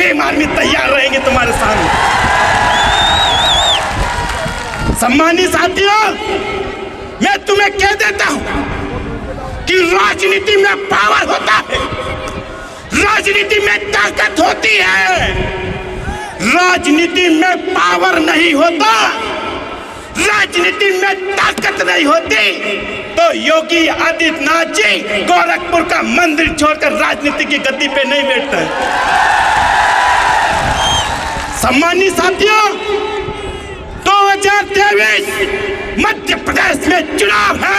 Bhim army तैयार रहेंगे तुम्हारे सामने। सम्मानित साथियों, मैं तुम्हें कह देता हूं कि राजनीति में पावर होता है, राजनीति में ताकत होती है, राजनीति में पावर नहीं होता, राजनीति में ताकत नहीं होती तो योगी आदित्यनाथ जी गोरखपुर का मंदिर छोड़कर राजनीति की गद्दी पे नहीं बैठते। सम्मानित साथियों, 2023 मध्य प्रदेश में चुनाव है।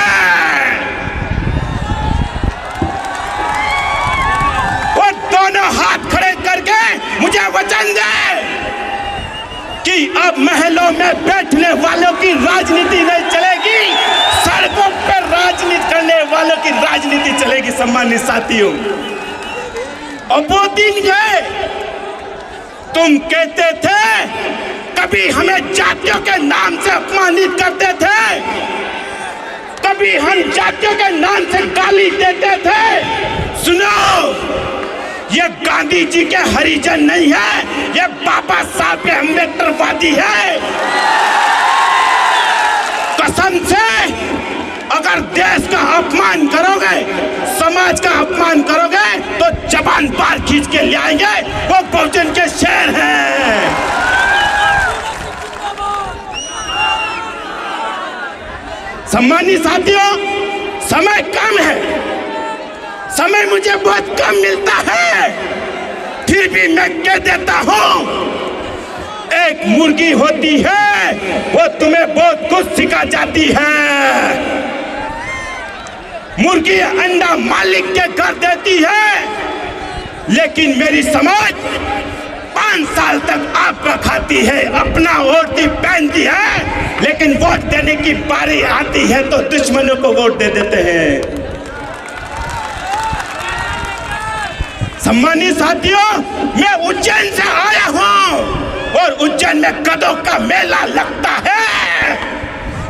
वो दोनों हाथ खड़े करके मुझे वचन दे कि अब महलों में बैठने वालों की राजनीति नहीं चलेगी, सड़कों पर राजनीति करने वालों की राजनीति चलेगी। सम्मानित साथियों, और वो दिन गए, तुम कहते थे कभी हमें जातियों के नाम से अपमानित करते थे, कभी हम जातियों के नाम से गाली देते थे। सुनो, ये गांधी जी के हरिजन नहीं है, ये बाबा साहब के अम्बेडकरवादी है। कसम से अगर देश का अपमान करोगे, समाज का अपमान करोगे तो जबान बार खींच के ले आएंगे। वो बहुजन के शेर हैं। सम्मानित साथियों, समय कम है, समय मुझे बहुत कम मिलता है, फिर भी मैं कह देता हूं, एक मुर्गी होती है, वो तुम्हें बहुत कुछ सिखा जाती है। मुर्गी अंडा मालिक के घर देती है, लेकिन मेरी समझ 5 साल तक आपका खाती है, अपना ओढ़ती पहनती है, लेकिन वोट देने की बारी आती है तो दुश्मनों को वोट दे देते हैं। सम्मानित साथियों, मैं उज्जैन से आया हूं और उज्जैन में गधों का मेला लगता है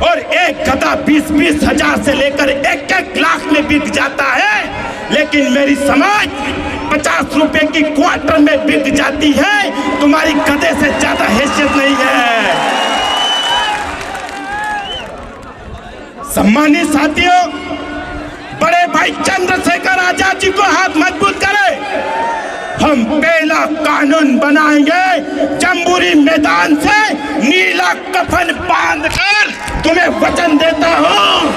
और एक गधा 20-20 हजार से लेकर 1-1 लाख में बिक जाता है, लेकिन मेरी समाज 50 रुपए की क्वार्टर में बिक जाती है। तुम्हारी गधे से ज्यादा हैसियत नहीं है। सम्मानित साथियों, बड़े भाई चंद्रशेखर आजाद जी को हाथ मजबूत करें। हम पहला कानून बनाएंगे, जम्बूरी मैदान से नीला कफन बांधकर तुम्हें वचन देता हूं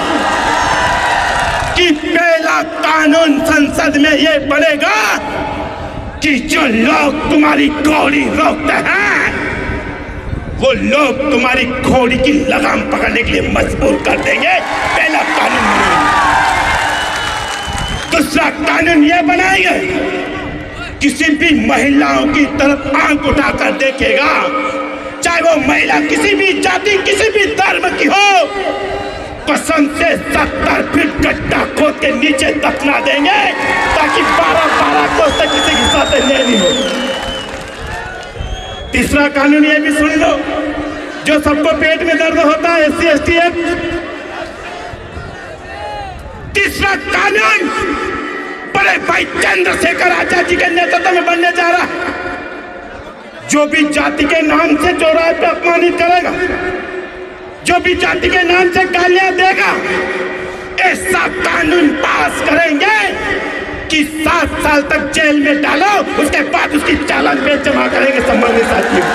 कि पहला कानून संसद में ये बनेगा कि जो लोग तुम्हारी घोड़ी रोकते हैं, वो लोग तुम्हारी घोड़ी की लगाम पकड़ने के लिए मजबूर कर देंगे। पहला कानून बनाएंगे। दूसरा कानून ये बनाएंगे, किसी भी महिलाओं की तरफ आंख उठाकर देखेगा, चाहे वो महिला किसी भी जाति, किसी भी धर्म की हो, कसम से 70 फीट गड्ढा खोद के नीचे दफना देंगे ताकि 12-12 को तक किसी के साथ नहीं हो। तीसरा कानून ये भी सुन लो, जो सबको पेट में दर्द होता है, SC/ST एक्ट। तीसरा कानून बड़े भाई चंद्रशेखर आजाद जी के नेतृत्व में बनने जा रहा है। जो भी जाति के नाम से चौराहे पे अपमानित करेगा, जो भी जाति के नाम से गालियां देगा, ऐसा कानून पास करेंगे कि 7 साल तक जेल में डालो, उसके बाद उसकी चालान पे जमा करेंगे। सम्मानित साथियों,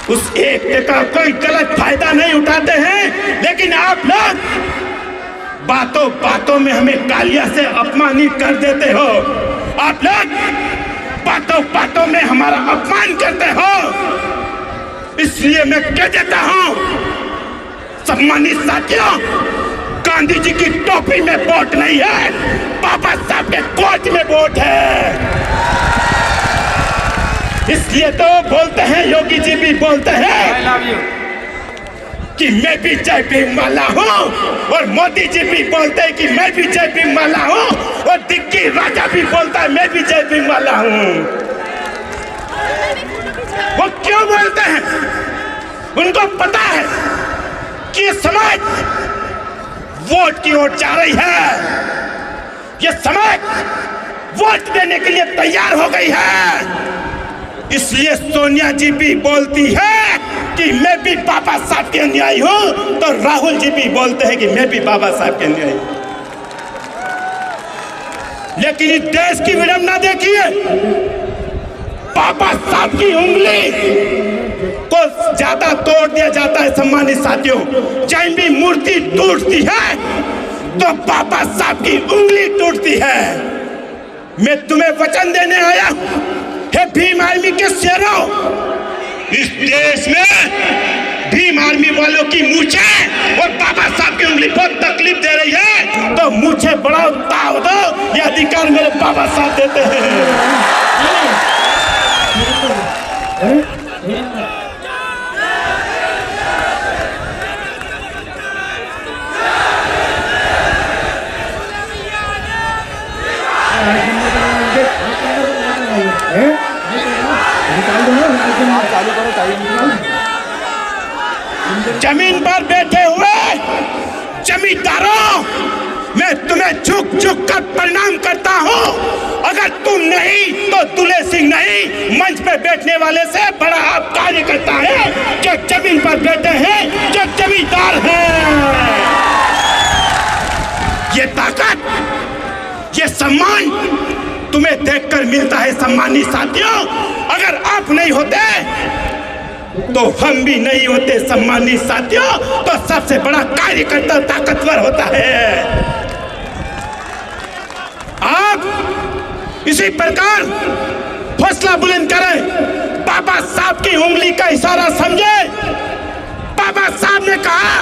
उस एक्ट का कोई गलत फायदा नहीं उठाते हैं, लेकिन आप लोग बातों बातों में हमें गालियां से अपमानित कर देते हो। आप लोग बातों बातों में हमारा अपमान करते हो। इसलिए मैं कह देता हूं, सम्मानित साथियों, गांधी जी की टोपी में वोट नहीं है, बाबा साहब के कोट में वोट है। इसलिए तो बोलते हैं, योगी जी भी बोलते हैं कि मैं भी जय भीम वाला हूँ, और मोदी जी भी बोलते हैं कि मैं भी जय भीम वाला हूँ, और डिक्की राजा भी बोलता है मैं भी जय भीम वाला हूँ। वो क्यों बोलते हैं? उनको पता है कि ये समाज वोट की ओर जा रही है, ये समाज वोट देने के लिए तैयार हो गई है। इसलिए सोनिया जी भी बोलती है कि मैं भी बाबा साहब के अनुयायी हूं, तो राहुल जी भी बोलते हैं कि मैं भी बाबा साहब के अनुयायी हूं। लेकिन इस देश की विडंबना देखिए, बाबा साहब की उंगली को ज्यादा तोड़ दिया जाता है। सम्मानित साथियों, जब भी मूर्ति टूटती है तो बाबा साहब की उंगली टूटती है। मैं तुम्हें वचन देने आया, हे भीम आर्मी के शेरों, इस देश में भीम आर्मी वालों की मूंछें और बाबा साहब की उंगली बहुत तकलीफ दे रही है, तो मूंछे बढ़ाओ, ताव दो, ये अधिकार मेरे बाबा साहब देते हैं। जमीन पर बैठे हुए जमींदारों, मैं तुम्हें झुक झुक कर प्रणाम करता हूं। अगर तुम नहीं तो दुले सिंह नहीं, मंच पे बैठने वाले से बड़ा आप कार्य करता है जो जमीन पर बैठे हैं, जो जमींदार हैं। ये ताकत, ये सम्मान तुम्हें देखकर मिलता है। सम्मानित साथियों, अगर आप नहीं होते तो हम भी नहीं होते। सम्मानित साथियों, तो सबसे बड़ा कार्यकर्ता ताकतवर होता है। आप इसी प्रकार हौसला बुलंद करें, बाबा साहब की उंगली का इशारा समझे। बाबा साहब ने कहा,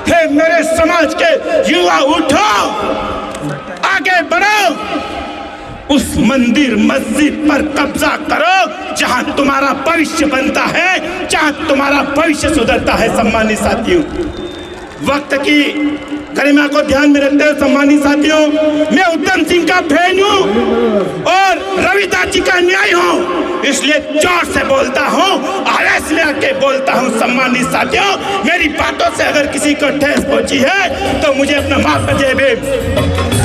हे मेरे समाज के युवा, उठो, आगे बढ़ो, उस मंदिर मस्जिद पर कब्जा करो जहां तुम्हारा भविष्य बनता है, जहां तुम्हारा भविष्य सुधरता है। सम्मानित साथियों, वक्त की गरिमा को ध्यान में रखते हुए सम्मानित साथियों, मैं उत्तम सिंह का फैन हूं और रविदास जी का अनुयायी हूं, इसलिए जोर से बोलता हूं, आवेश में आके बोलता हूं। सम्मानित साथियों, मेरी बातों से अगर किसी को ठेस पहुंची है तो मुझे अपना माफ कीजिए।